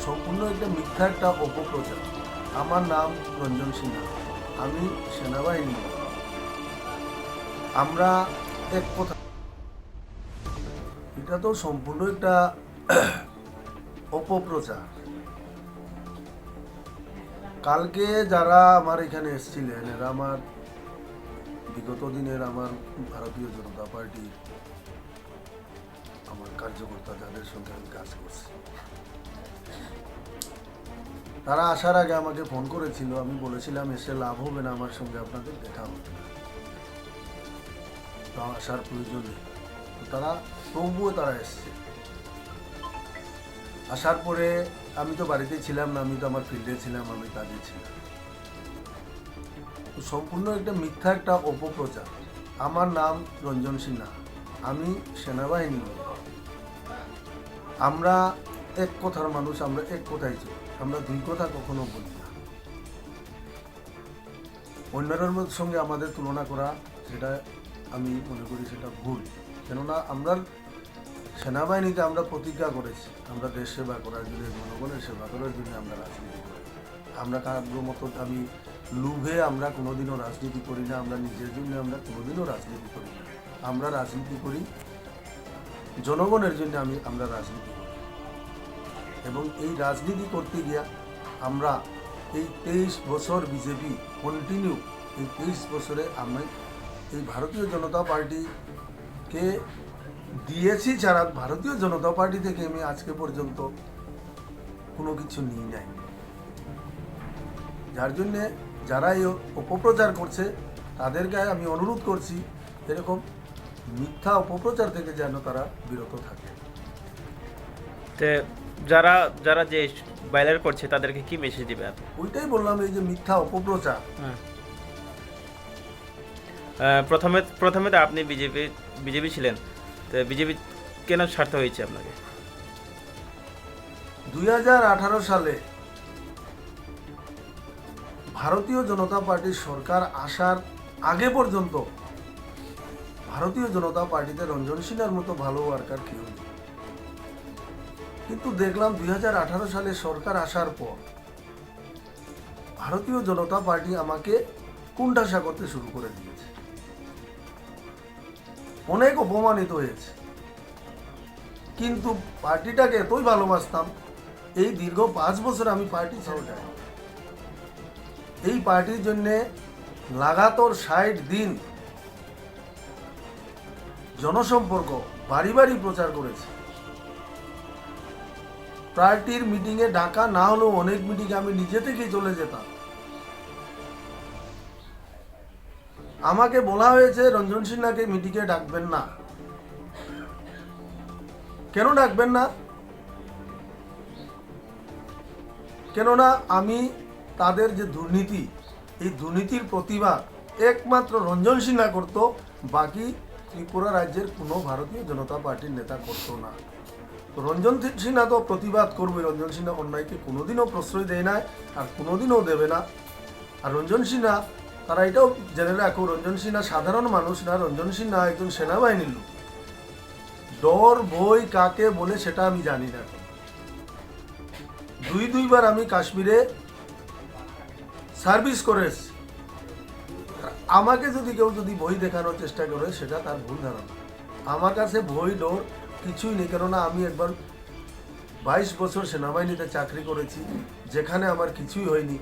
সম্পূর্ণ একটা মিথ্যা একটা অপপ্রচার। আমার নাম রঞ্জন সিনহা, আমি সেনাবাহিনী। আমরা এক কথা, এটা তো সম্পূর্ণ একটা অপপ্রচার। কালকে যারা আমার এখানে এসেছিলেন এরা আমার বিগত দিনের আমার ভারতীয় জনতা পার্টির আমার কার্যকর্তা, যাদের সঙ্গে আমি কাজ করছি। তারা আসার আগে আমাকে ফোন করেছিল, আমি বলেছিলাম এসে লাভ হবে না, আমার সঙ্গে আপনাদের দেখা হবে না, তো আসার প্রয়োজন নেই। তো তারা তবুও তারা এসছে। আসার পরে আমি তো বাড়িতে ছিলাম না, আমি তো আমার ফিল্ডে ছিলাম, আমি কাজে ছিলাম। তো সম্পূর্ণ একটা মিথ্যা একটা অপপ্রচার। আমার নাম রঞ্জন সিনহা, আমি সেনাবাহিনী। আমরা এক কথার মানুষ, আমরা এক কথাই চলি, আমরা দুই কথা কখনো বলি না। অন্যের সঙ্গে আমাদের তুলনা করা, সেটা আমি মনে করি সেটা ভুল। কেননা আমরা সেনাবাহিনীতে আমরা প্রতিজ্ঞা করেছি, আমরা দেশ সেবা করার জন্য, জনগণের সেবা করার জন্য আমরা রাজনীতি করি। আমরা কারোর মতো আমি লোভে আমরা কোনোদিনও রাজনীতি করি না, আমরা নিজের জন্য আমরা কোনোদিনও রাজনীতি করি না। আমরা রাজনীতি করি জনগণের জন্য, আমরা রাজনীতি করি। এবং এই রাজনীতি করতে গিয়া আমরা এই 23 বছর বিজেপি কন্টিনিউ, এই 23 বছরে আমি এই ভারতীয় জনতা পার্টিকে দিয়েছি ছাড়া ভারতীয় জনতা পার্টি থেকে আমি আজকে পর্যন্ত কোনো কিছু নিই নাই। যার জন্যে যারা এই অপপ্রচার করছে তাদেরকে আমি অনুরোধ করছি এরকম মিথ্যা অপপ্রচার থেকে যেন তারা বিরত থাকে। তে যারা যারা যে বাইলার করছে তাদেরকে কি মেসেজ দিবে আপনি? ওইটাই বললাম, এই যে মিথ্যা অপপ্রচার। প্রথমে তো আপনি বিজেপি ছিলেন, তো বিজেপি কেন ছাড়তে হয়েছে আপনাকে? 2018 সালে ভারতীয় জনতা পার্টির সরকার আসার আগে পর্যন্ত ভারতীয় জনতা পার্টিতে রঞ্জন সিনহার মতো ভালো ওয়ার্কার কেউ নেই। কিন্তু দেখলাম 2018 সালে সরকার আসার পর ভারতীয় জনতা পার্টি আমাকে কুণ্ঠাসা করতে শুরু করে দিয়েছে, অনেক অপমানিত হয়েছে। কিন্তু পার্টিটাকে এতই ভালোবাসতাম, এই দীর্ঘ 5 বছর আমি পার্টি ছেড়ে যাই। এই পার্টির জন্য লাগাতার 60 দিন জনসম্পর্ক বাড়ি বাড়ি প্রচার করেছে। পার্টির মিটিংয়ে ডাকা না হলেও অনেক মিটিংয়ে আমি নিজে থেকেই চলে যেতাম। আমাকে বলা হয়েছে রঞ্জন সিনহাকে মিটিংয়ে ডাকবেন না। কেন ডাকবেন না? কেননা আমি তাদের যে দুর্নীতি, এই দুর্নীতির প্রতিবাদ একমাত্র রঞ্জন সিনহা করত, বাকি ত্রিপুরা রাজ্যের কোনো ভারতীয় জনতা পার্টির নেতা করত না। তো রঞ্জন সিনহা তো প্রতিবাদ করবে। রঞ্জন সিনহা অন্যায়কে কোনোদিনও প্রশ্রয় দেয় না, আর কোনোদিনও দেবে না। আর রঞ্জন সিনহা, তারা এটাও জেনে রাখো, রঞ্জন সিনহা সাধারণ মানুষ না, রঞ্জন সিনহা একজন সেনাবাহিনীর লোক। ডর ভয় কাকে বলে সেটা আমি জানি না। দুইবার আমি কাশ্মীরে সার্ভিস করে এসেছি। আমাকে যদি কেউ ভয় দেখানোর চেষ্টা করে, সেটা তার ভুল ধারণা। আমার কাছে ভয় ডর কিছুই নেই, কেননা আমি একবার 22 বছর সেনাবাহিনীতে চাকরি করেছি, যেখানে আমার কিছুই হয়নি।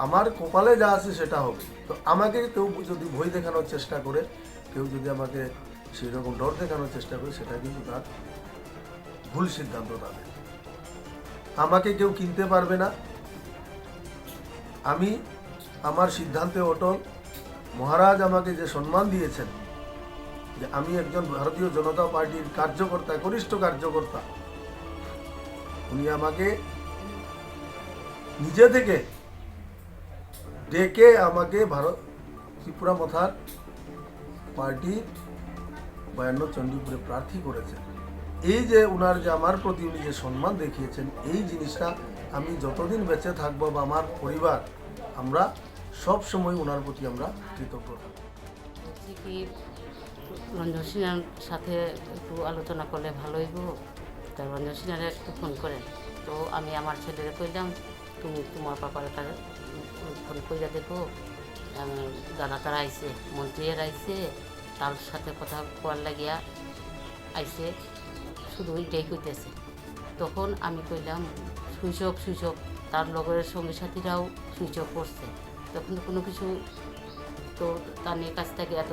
আমার কপালে যা আছে সেটা হবে। তো আমাকে কেউ যদি ভয় দেখানোর চেষ্টা করে, কেউ যদি আমাকে সেই রকম ডর দেখানোর চেষ্টা করে, সেটা কিন্তু তার ভুল সিদ্ধান্ত। তাদের আমাকে কেউ কিনতে পারবে না। আমি আমার সিদ্ধান্তে অটল। মহারাজ আমাকে যে সম্মান দিয়েছেন, যে আমি একজন ভারতীয় জনতা পার্টির কার্যকর্তা, কনিষ্ঠ কার্যকর্তা, উনি আমাকে নিজে থেকে ডেকে আমাকে ত্রিপুরা মথার পার্টির 52 চণ্ডীপুরে প্রার্থী করেছেন। এই যে উনার যে আমার প্রতি উনি যে সম্মান দেখিয়েছেন, এই জিনিসটা আমি যতদিন বেঁচে থাকবো বা আমার পরিবার, আমরা সব সময় ওনার প্রতি আমরা কৃতজ্ঞ থাকবো। বলছি কি, রঞ্জন সিনহার সাথে একটু আলোচনা করলে ভালো হইব, তা রঞ্জন সিনহারে একটু ফোন করেন। তো আমি আমার ছেলেরে কইলাম তুমি তোমার পাপার কাছে ফোন কইরা দেখো দাদা তারা আইছে মন্ত্রীরা আইছে তার সাথে কথা কোয়ার লাগিয়া আইছে শুধু ওইটাই কইতেছে। তখন আমি কইলাম সুইচ অফ তার লগের সঙ্গী সাথীরাও সুইচ অফ করছে। তখন তো কোনো কিছু তো তার নিয়ে কাছ থেকে এত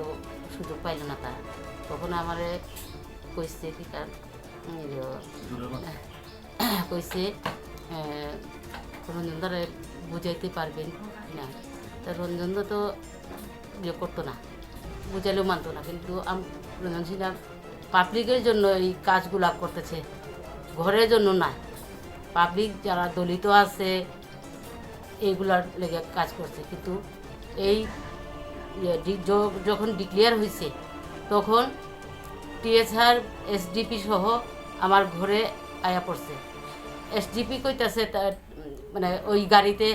সুযোগ পাইল না তারা। তখন আমারে কইছে কি তার কইছে রঞ্জন দ্বারা বুঝাইতে পারবেন না। তা রঞ্জন তো ইয়ে করতো না, বুঝাইলেও মানতো না। কিন্তু রঞ্জন সিনহা পাবলিকের জন্য এই কাজগুলা করতেছে, ঘরের জন্য না। পাবলিক যারা দলিত আছে এইগুলার লেগে কাজ করছে। কিন্তু এই যখন ডিক্লেয়ার হয়েছে তখন টিএসআর এসডিপি সহ আমার ঘরে আয়া পড়ছে। এসডিপি কইতাছে তার মানে ওই গাড়িতে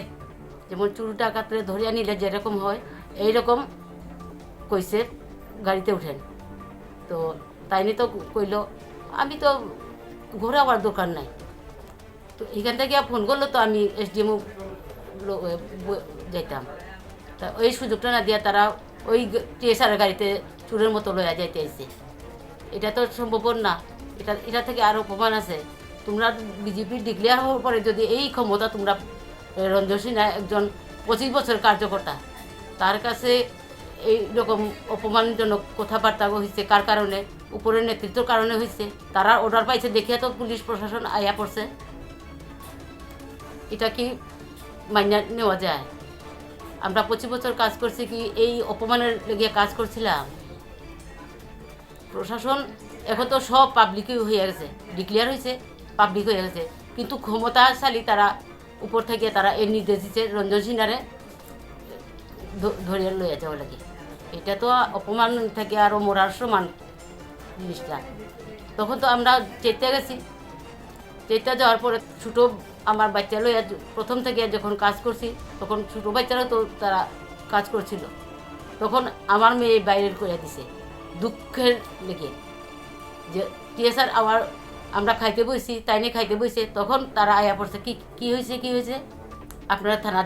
যেমন চুরি ডাকাতে ধরিয়া নিলে যেরকম হয় এইরকম কইছে গাড়িতে উঠেন। তো তাই নিয়ে তো কইল আমি তো ঘরে আবার দোকান নাই। তো এখান থেকে ফোন করলো তো আমি এসডিএমও যাইতাম। তা ওই সুযোগটা না দিয়া তারা ওই টিএসআর গাড়িতে চুরের মতো লইয়া যাইতে আইছে। এটা তো সম্ভব না। এটা থেকে আরও প্রমাণ আছে। তোমরা বিজেপির ডিক্লেয়ার হওয়ার পরে যদি এই ক্ষমতা তোমরা রঞ্জন সিনহা একজন 25 বছর কার্যকর্তা, তার কাছে এইরকম অপমানজনক কথাবার্তা হয়েছে কার কারণে? উপরের নেতৃত্বের কারণে হয়েছে। তারা অর্ডার পাইছে দেখিয়া তো পুলিশ প্রশাসন আয়া পড়ছে। এটা কি মাইনা নেওয়া যায়? আমরা 25 বছর কাজ করছি কি এই অপমানের লেগে কাজ করছিলাম? প্রশাসন এখন তো সব পাবলিকই হয়ে গেছে, ডিক্লেয়ার হয়েছে, পাবলিক হয়ে গেছে। কিন্তু ক্ষমতাশালী তারা উপর থেকে তারা এই নির্দেশ দিচ্ছে রঞ্জন সিনহারে ধরিয়ে লইয়া যাওয়া লাগে। এটা তো অপমান থেকে আরও মরার সমান জিনিসটা। তখন তো আমরা চেতে গেছি। চেতে যাওয়ার পরে ছোটো আমার বাচ্চা লইয়া প্রথম থেকে যখন কাজ করছি তখন ছোটো বাচ্চারাও তো তারা কাজ করছিল। তখন আমার মেয়ে বাইরের করে দিছে দুঃখের লেগে যে টিএসআর আবার আমরা খাইতে বসছি, তাই নিয়ে খাইতে বসছে। তখন তারা আয়া পড়ছে কি হয়েছে আপনারা থানা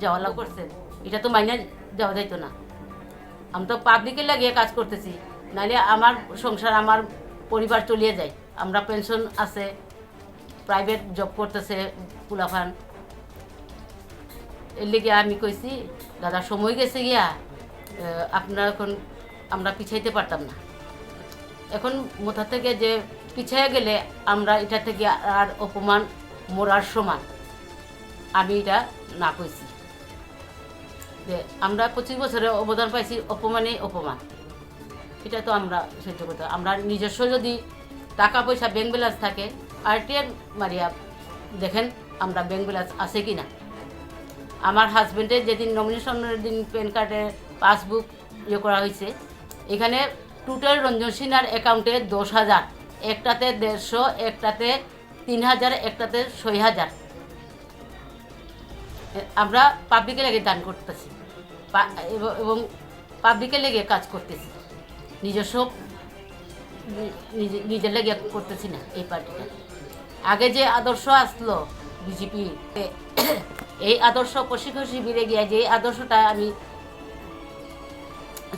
যাওয়া লাগ করছে। এটা তো মাইনে যাওয়া যাইতো না। আমি তো পাবলিকের লাগিয়ে কাজ করতেছি, নাহলে আমার সংসার আমার পরিবার চলিয়ে যায়। আমরা পেনশন আছে, প্রাইভেট জব করতেছে পুলাফান। এর লেগে আমি কইছি দাদা সময় গেছে গিয়া আপনারা এখন আমরা পিছাইতে পারতাম না। এখন মোথা থেকে যে পিছিয়ে গেলে আমরা এটা থেকে আর অপমান মরার সমান আমি এটা না কইছি যে আমরা 25 বছরে অবদান পাইছি, অপমানেই অপমান। এটা তো আমরা সহ্য করতে। আমরা নিজস্ব যদি টাকা পয়সা ব্যাংক ব্যালেন্স থাকে আরটিআর মারিয়া দেখেন আমরা ব্যাংক ব্যালেন্স আছে কি না। আমার হাজব্যান্ডের যেদিন নমিনেশনের দিন প্যান কার্ডের পাসবুক করা হয়েছে, এখানে টোটাল রঞ্জন সিনহার অ্যাকাউন্টে 10,000, একটাতে 150, একটাতে 3,000, একটাতে 6,000 আমরা পাবলিকের লেগে দান করতেছি এবং পাবলিকের লেগে কাজ করতেছি। নিজস্ব নিজের লেগে করতেছি না। এই পার্টিটা আগে যে আদর্শ আসলো বিজেপি, এই আদর্শ প্রশিক্ষণ শিবিরে গিয়ে যে আদর্শটা আমি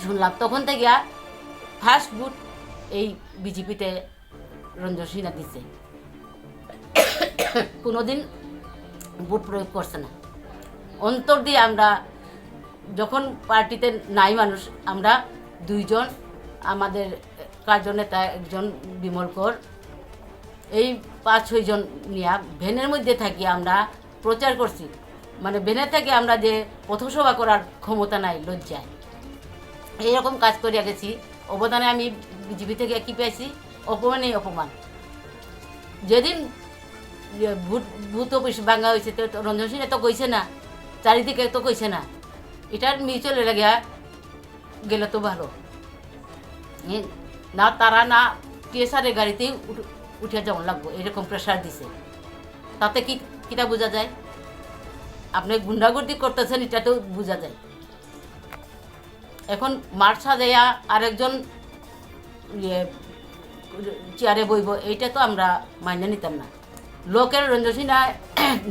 শুনলাম, তখন থেকে ফার্স্ট ভোট এই বিজেপিতে রঞ্জন সিনহা দিচ্ছে। কোনোদিন ভোট প্রয়োগ করছে না। অন্তর দিয়ে আমরা যখন পার্টিতে নাই মানুষ, আমরা 2 জন, আমাদের কার্যনেতা একজন বিমল কর, এই 5-6 জন নিয়ে ভ্যানের মধ্যে থাকি আমরা প্রচার করছি। মানে ভ্যানে থেকে আমরা যে পথসভা করার ক্ষমতা নাই, লজ্জায় এইরকম কাজ করিয়া গেছি। অবদানে আমি বিজেপি থেকে কী পেয়েছি? অপমানেই অপমান। যেদিন ভূত অফিস ভাঙা হয়েছে তো রঞ্জন সিনহা তো কইছে না, চারিদিকে তো কইছে না। এটার মিউচুয়াল লাগিয়া গেলে তো ভালো না। তারা না টিএসআরের গাড়িতেই উঠে যেমন লাগবো এরকম প্রেশার দিছে। তাতে কিটা বোঝা যায়? আপনি গুন্ডাগুর্দি করতেছেন, এটা তো বোঝা যায়। এখন মাঠ সাজাইয়া আরেকজন চেয়ারে বইব, এইটা তো আমরা মাইনে নিতাম না। লোকের রঞ্জন সিনহা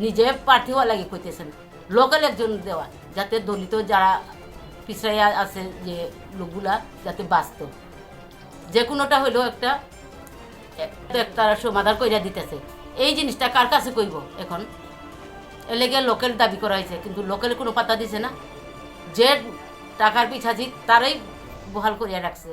নিজে প্রার্থী হওয়া লাগে কইতেছেন, লোকাল একজন দেওয়া, যাতে দলিত যারা পিছড়াইয়া আছে যে লোকগুলা যাতে বাঁচত, যে কোনোটা হইলেও একটা সমাধান কইরা দিতেছে। এই জিনিসটা কার কাছে কইব এখন? এলেগে লোকেল দাবি করা হয়েছে, কিন্তু লোকেল কোনো পাত্তা দিছে না। যে টাকার পিছাছি তারাই বহাল করিয়া রাখছে।